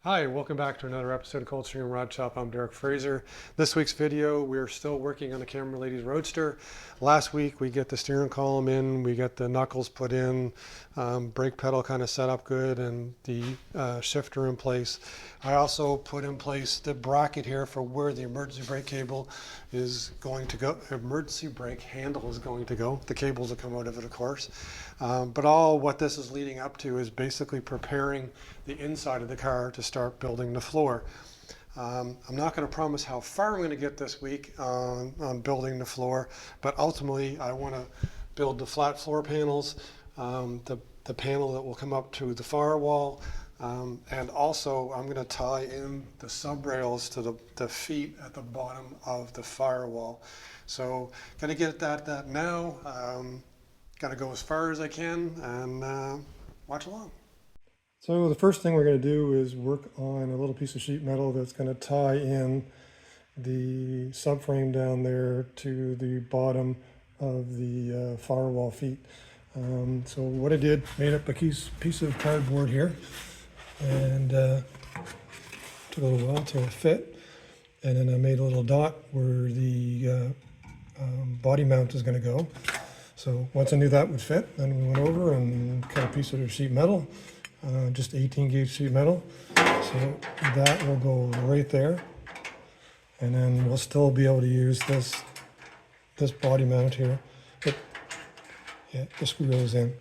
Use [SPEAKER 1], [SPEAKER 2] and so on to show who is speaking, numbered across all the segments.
[SPEAKER 1] Hi, welcome back to another episode of ColdstreamRodshop. I'm Derek Fraser. This week's video, we're still working on the Camera Lady's Roadster. Last week we get the steering column in, we got the knuckles put in, brake pedal kind of set up good, and the shifter in place. I also put in place the bracket here for where the emergency brake cable is going to go, emergency brake handle is going to go. The cables will come out of it, of course. But all what this is leading up to is basically preparing the inside of the car to start building the floor. I'm not going to promise how far I'm going to get this week on building the floor, but ultimately I want to build the flat floor panels, the panel that will come up to the firewall, and also I'm going to tie in the sub rails to the feet at the bottom of the firewall. So got to get that now. Got to go as far as I can and watch along. So the first thing we're going to do is work on a little piece of sheet metal that's going to tie in the subframe down there to the bottom of the firewall feet. So what I did, made up a piece of cardboard here and took a little while until it fit. And then I made a little dot where the body mount is going to go. So once I knew that would fit, then we went over and cut a piece of sheet metal. Just 18 gauge sheet metal, so that will go right there, and then we'll still be able to use this body mount here. Yeah, the screw goes in.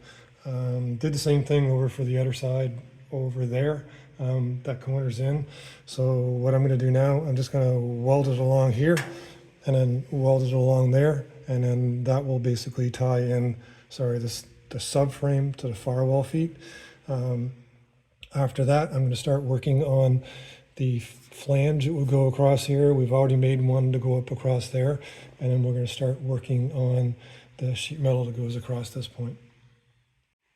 [SPEAKER 1] Did the same thing over for the other side over there. That corner's in. So what I'm going to do now, I'm just going to weld it along here, and then weld it along there, and then that will basically tie in. The subframe to the firewall feet. After that, I'm going to start working on the flange that will go across here. We've already made one to go up across there, and then we're going to start working on the sheet metal that goes across this point.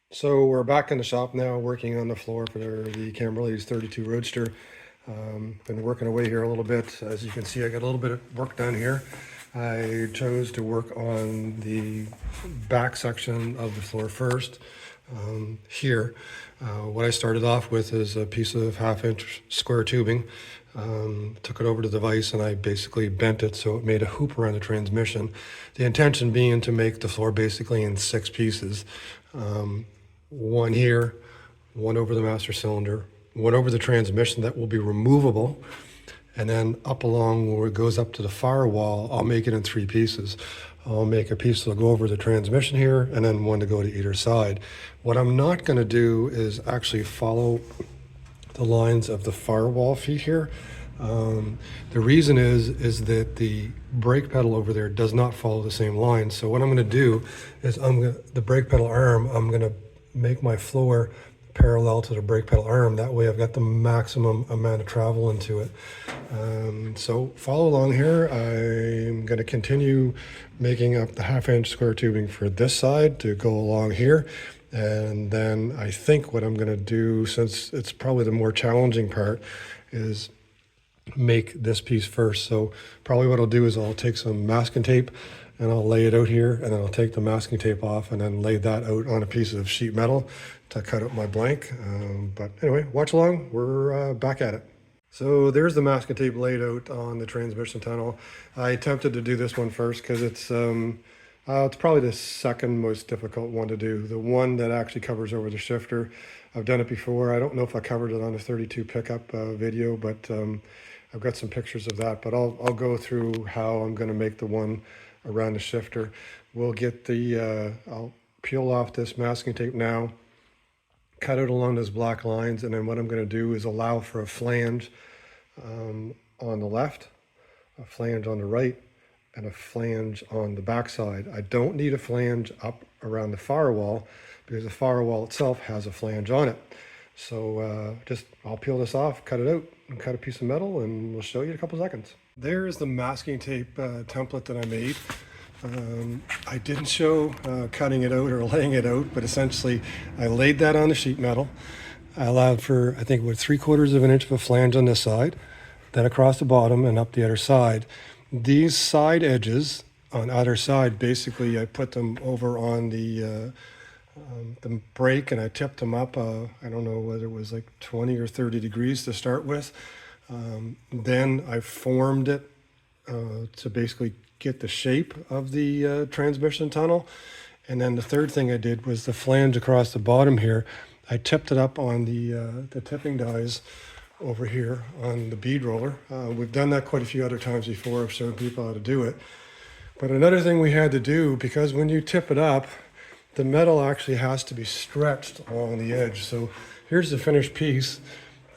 [SPEAKER 1] So we're back in the shop now, working on the floor for the Camera Lady's 32 Roadster. Been working away here a little bit. As you can see, I got a little bit of work done here. I chose to work on the back section of the floor first. Here, what I started off with is a piece of 1/2-inch square tubing. Took it over to the vise and I basically bent it so it made a hoop around the transmission. The intention being to make the floor basically in 6 pieces. One here, one over the master cylinder, one over the transmission that will be removable, and then up along where it goes up to the firewall, I'll make it in 3 pieces. I'll make a piece that'll go over the transmission here, and then one to go to either side. What I'm not going to do is actually follow the lines of the firewall feet here. The reason is that the brake pedal over there does not follow the same line. So what I'm going to do is the brake pedal arm, I'm going to make my floor parallel to the brake pedal arm. That way I've got the maximum amount of travel into it. So follow along here. I'm going to continue making up the 1/2-inch square tubing for this side to go along here. And then I think what I'm going to do, since it's probably the more challenging part, is make this piece first. So probably what I'll do is I'll take some masking tape and I'll lay it out here, and then I'll take the masking tape off and then lay that out on a piece of sheet metal to cut out my blank. But anyway, watch along, we're back at it. So there's the masking tape laid out on the transmission tunnel. I attempted to do this one first because it's probably the second most difficult one to do. The one that actually covers over the shifter, I've done it before. I don't know if I covered it on the 32 pickup video, but I've got some pictures of that. But I'll go through how I'm going to make the one around the shifter. We'll get I'll peel off this masking tape now, cut it along those black lines, and then what I'm going to do is allow for a flange on the left, a flange on the right, and a flange on the back side. I don't need a flange up around the firewall because the firewall itself has a flange on it. So I'll peel this off, cut it out, and cut a piece of metal, and we'll show you in a couple seconds. There's the masking tape template that I made. I didn't show cutting it out or laying it out, but essentially I laid that on the sheet metal. I allowed for, I think, 3/4 of an inch of a flange on this side, then across the bottom and up the other side. These side edges on either side, basically I put them over on the the brake, and I tipped them up. I don't know whether it was like 20 or 30 degrees to start with. Then I formed it to basically get the shape of the transmission tunnel. And then the third thing I did was the flange across the bottom here. I tipped it up on the tipping dies over here on the bead roller. We've done that quite a few other times before. I've shown people how to do it. But another thing we had to do, because when you tip it up, the metal actually has to be stretched along the edge. So here's the finished piece.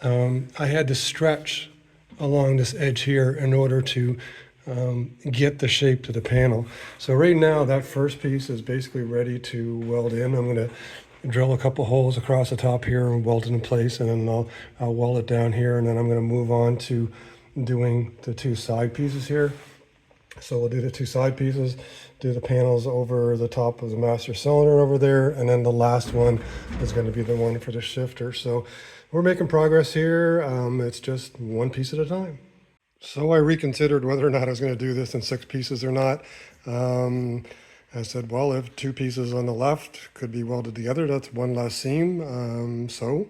[SPEAKER 1] I had to stretch along this edge here in order to get the shape to the panel. So right now that first piece is basically ready to weld in. I'm going to drill a couple holes across the top here and weld it in place, and then I'll weld it down here, and then I'm going to move on to doing the two side pieces here. So we'll do the two side pieces, do the panels over the top of the master cylinder over there, and then the last one is going to be the one for the shifter. So we're making progress here. It's just one piece at a time. So I reconsidered whether or not I was going to do this in 6 pieces or not. I said, well, if 2 pieces on the left could be welded together, that's one less seam. So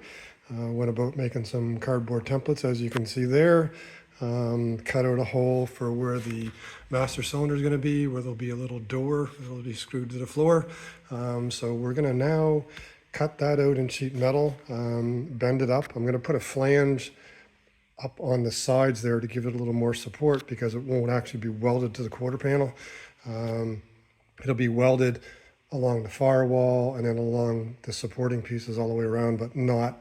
[SPEAKER 1] went about making some cardboard templates, as you can see there. Cut out a hole for where the master cylinder is going to be, where there'll be a little door that'll be screwed to the floor. So we're going to now cut that out in sheet metal, bend it up. I'm going to put a flange up on the sides there to give it a little more support, because it won't actually be welded to the quarter panel. It'll be welded along the firewall and then along the supporting pieces all the way around, but not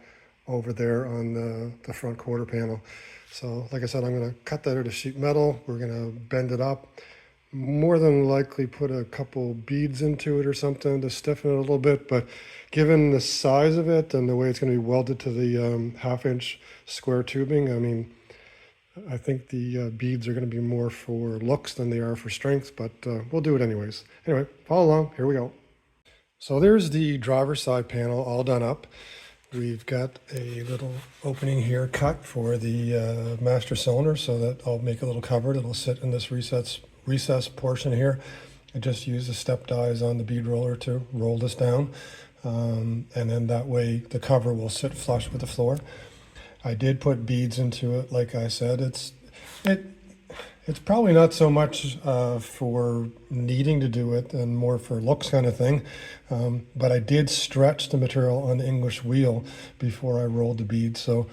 [SPEAKER 1] over there on the front quarter panel. So like I said, I'm going to cut that out of sheet metal. We're going to bend it up. More than likely put a couple beads into it or something to stiffen it a little bit, but given the size of it and the way it's going to be welded to the 1/2-inch square tubing, I mean, I think the beads are going to be more for looks than they are for strength, but we'll do it anyways. Anyway, follow along. Here we go. So there's the driver's side panel all done up. We've got a little opening here cut for the master cylinder, so that I'll make a little cover that'll sit in this recess portion here. I just use the step dies on the bead roller to roll this down, and then that way the cover will sit flush with the floor. I did put beads into it, like I said. It's probably not so much for needing to do it and more for looks kind of thing, but I did stretch the material on the English wheel before I rolled the beads. So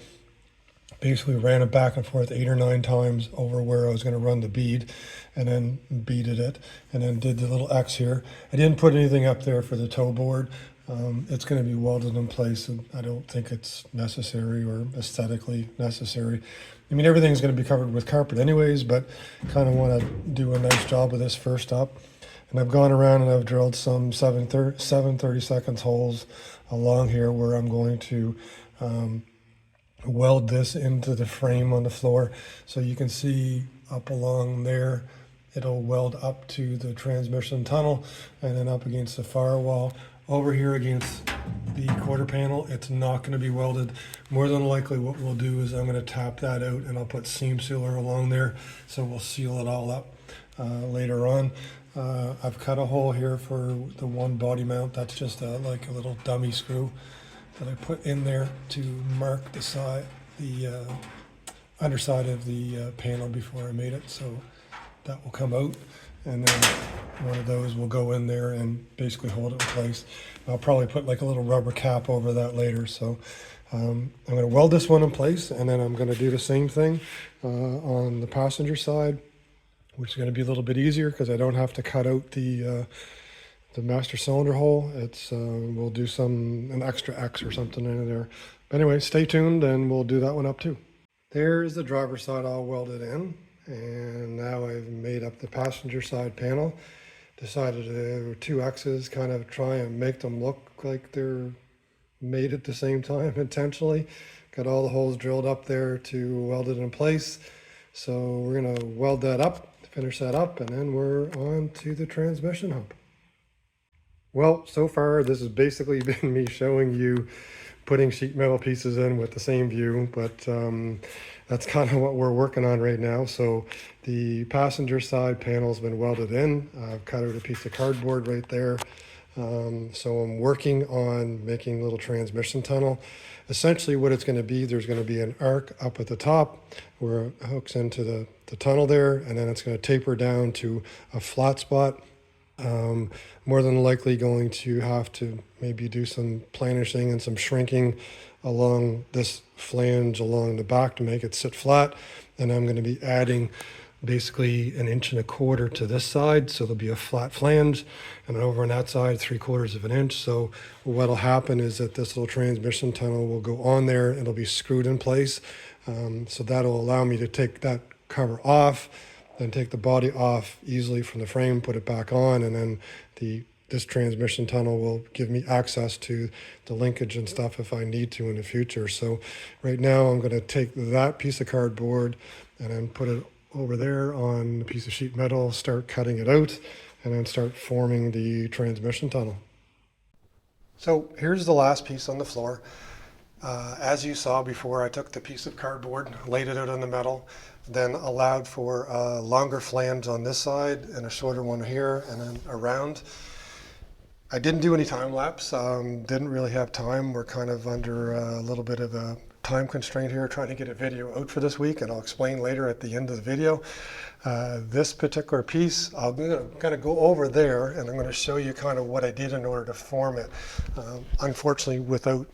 [SPEAKER 1] basically ran it back and forth 8 or 9 times over where I was going to run the bead, and then beaded it, and then did the little X here. I didn't put anything up there for the toe board. It's going to be welded in place, and I don't think it's necessary or aesthetically necessary. I mean, everything's going to be covered with carpet anyways, but kind of want to do a nice job of this first up. And I've gone around and I've drilled some 7/32 holes along here where I'm going to weld this into the frame on the floor. So you can see up along there, it'll weld up to the transmission tunnel and then up against the firewall. Over here against the quarter panel, it's not going to be welded. More than likely what we'll do is I'm going to tap that out and I'll put seam sealer along there, so we'll seal it all up later on. I've cut a hole here for the one body mount. That's just like a little dummy screw that I put in there to mark the underside of the panel before I made it, so that will come out. And then one of those will go in there and basically hold it in place. I'll probably put like a little rubber cap over that later. So I'm going to weld this one in place, and then I'm going to do the same thing on the passenger side, which is going to be a little bit easier because I don't have to cut out the master cylinder hole. It's we'll do an extra X or something in there. But anyway, stay tuned and we'll do that one up too. There's the driver's side all welded in. And now I've made up the passenger side panel. Decided to do 2 X's, kind of try and make them look like they're made at the same time intentionally. Got all the holes drilled up there to weld it in place. So we're gonna weld that up, finish that up, and then we're on to the transmission hub. Well, so far this has basically been me showing you putting sheet metal pieces in with the same view, but that's kind of what we're working on right now. So the passenger side panel's been welded in. I've cut out a piece of cardboard right there. So I'm working on making a little transmission tunnel. Essentially what it's going to be, there's going to be an arc up at the top where it hooks into the tunnel there, and then it's going to taper down to a flat spot. More than likely going to have to maybe do some planishing and some shrinking along this flange along the back to make it sit flat. And I'm going to be adding basically 1.25 inches to this side, so there'll be a flat flange, and then over on that side 3/4 inch. So what'll happen is that this little transmission tunnel will go on there and it'll be screwed in place. So that'll allow me to take that cover off, then take the body off easily from the frame, put it back on, and then this transmission tunnel will give me access to the linkage and stuff if I need to in the future. So right now I'm going to take that piece of cardboard and then put it over there on a piece of sheet metal, start cutting it out, and then start forming the transmission tunnel. So here's the last piece on the floor. As you saw before, I took the piece of cardboard, laid it out on the metal, then allowed for a longer flange on this side and a shorter one here and then around. I didn't do any time lapse, didn't really have time. We're kind of under a little bit of a time constraint here, trying to get a video out for this week, and I'll explain later at the end of the video. This particular piece, I'm going to kind of go over there and I'm going to show you kind of what I did in order to form it, unfortunately without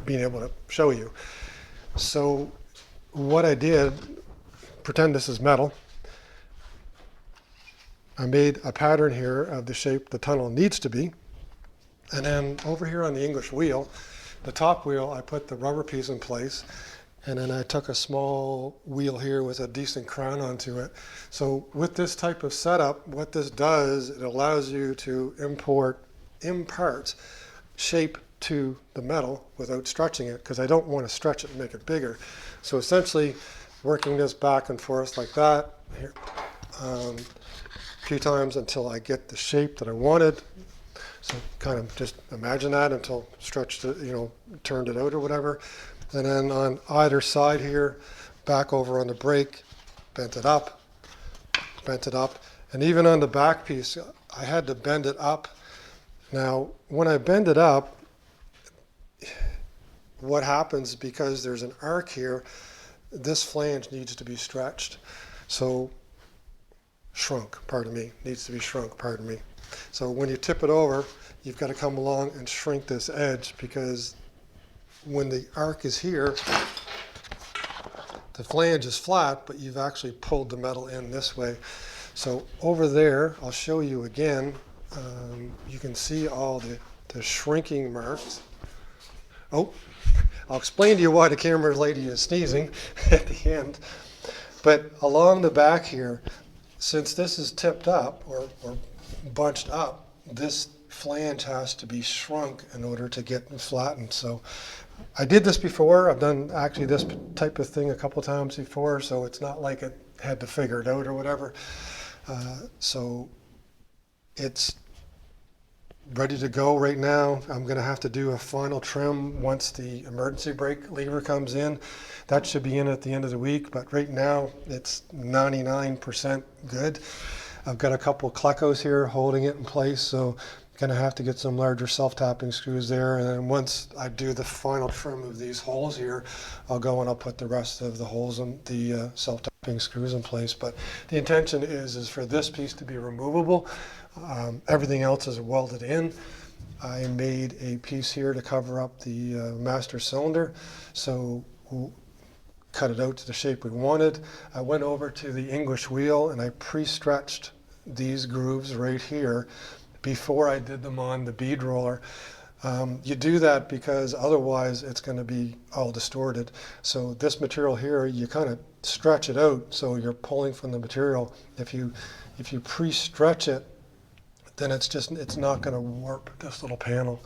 [SPEAKER 1] being able to show you. So what I did, pretend this is metal. I made a pattern here of the shape the tunnel needs to be. And then over here on the English wheel, the top wheel, I put the rubber piece in place. And then I took a small wheel here with a decent crown onto it. So with this type of setup, what this does, it allows you to impart shape to the metal without stretching it, because I don't want to stretch it and make it bigger. So essentially working this back and forth like that here, a few times until I get the shape that I wanted. So kind of just imagine that until stretched it, turned it out or whatever. And then on either side here, back over on the brake, bent it up. And even on the back piece, I had to bend it up. Now, when I bend it up, what happens, because there's an arc here, this flange needs to be stretched. So needs to be shrunk, pardon me. So when you tip it over, you've got to come along and shrink this edge, because when the arc is here, the flange is flat, but you've actually pulled the metal in this way. So over there, I'll show you again. You can see all the shrinking marks. Oh, I'll explain to you why the camera lady is sneezing at the end. But along the back here, since this is tipped up or bunched up, this flange has to be shrunk in order to get flattened. So I did this before. I've done actually this type of thing a couple times before, so it's not like it had to figure it out or whatever. So it's ready to go right now. I'm going to have to do a final trim once the emergency brake lever comes in. That should be in at the end of the week, but right now it's 99% good. I've got a couple Klecos here holding it in place, so I'm going to have to get some larger self-tapping screws there, and then once I do the final trim of these holes here, I'll go and I'll put the rest of the holes in the self-tapping screws in place. But the intention is for this piece to be removable. Everything else is welded in. I made a piece here to cover up the master cylinder, so we'll cut it out to the shape we wanted. I went over to the English wheel and I pre-stretched these grooves right here before I did them on the bead roller. You do that because otherwise it's going to be all distorted. So this material here, you kind of stretch it out so you're pulling from the material. If you pre-stretch it, then it's not going to warp this little panel.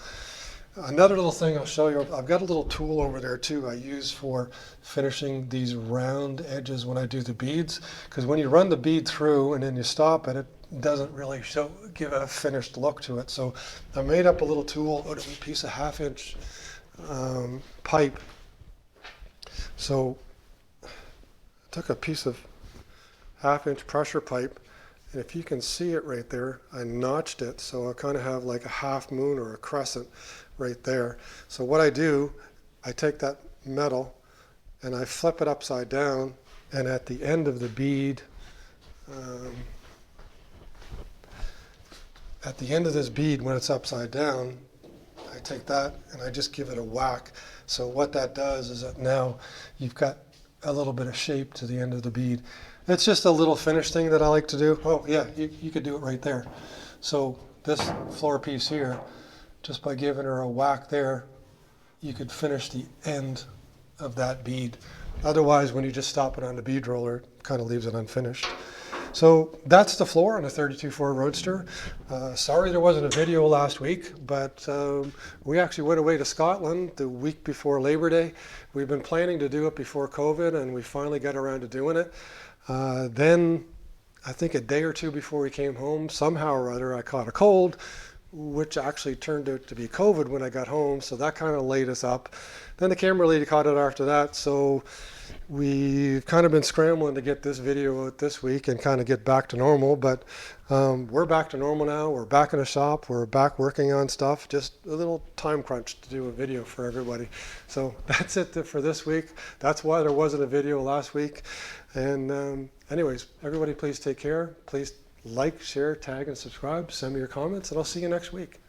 [SPEAKER 1] Another little thing I'll show you, I've got a little tool over there too I use for finishing these round edges when I do the beads, because when you run the bead through and then you stop it, it doesn't really give a finished look to it. So I made up a little tool out of a piece of 1/2 inch pipe. So I took a piece of 1/2 inch pressure pipe And if you can see it right there, I notched it so I kind of have like a half moon or a crescent right there. So what I do, I take that metal and I flip it upside down, and at the end of the bead, at the end of this bead when it's upside down, I take that and I just give it a whack. So what that does is that now you've got a little bit of shape to the end of the bead. It's just a little finish thing that I like to do. Oh yeah, you could do it right there. So this floor piece here, just by giving her a whack there, you could finish the end of that bead. Otherwise, when you just stop it on the bead roller, it kind of leaves it unfinished. So that's the floor on a 32.4 Roadster. Sorry there wasn't a video last week, but we actually went away to Scotland the week before Labor Day. We've been planning to do it before COVID, and we finally got around to doing it. Then, I think a day or two before we came home, somehow or other I caught a cold, which actually turned out to be COVID when I got home, so that kind of laid us up. Then the camera lady caught it after that, so we've kind of been scrambling to get this video out this week and kind of get back to normal, but we're back to normal now. We're back in the shop. We're back working on stuff. Just a little time crunch to do a video for everybody. So that's it for this week. That's why there wasn't a video last week. And anyways, everybody please take care. Please like, share, tag, and subscribe. Send me your comments, and I'll see you next week.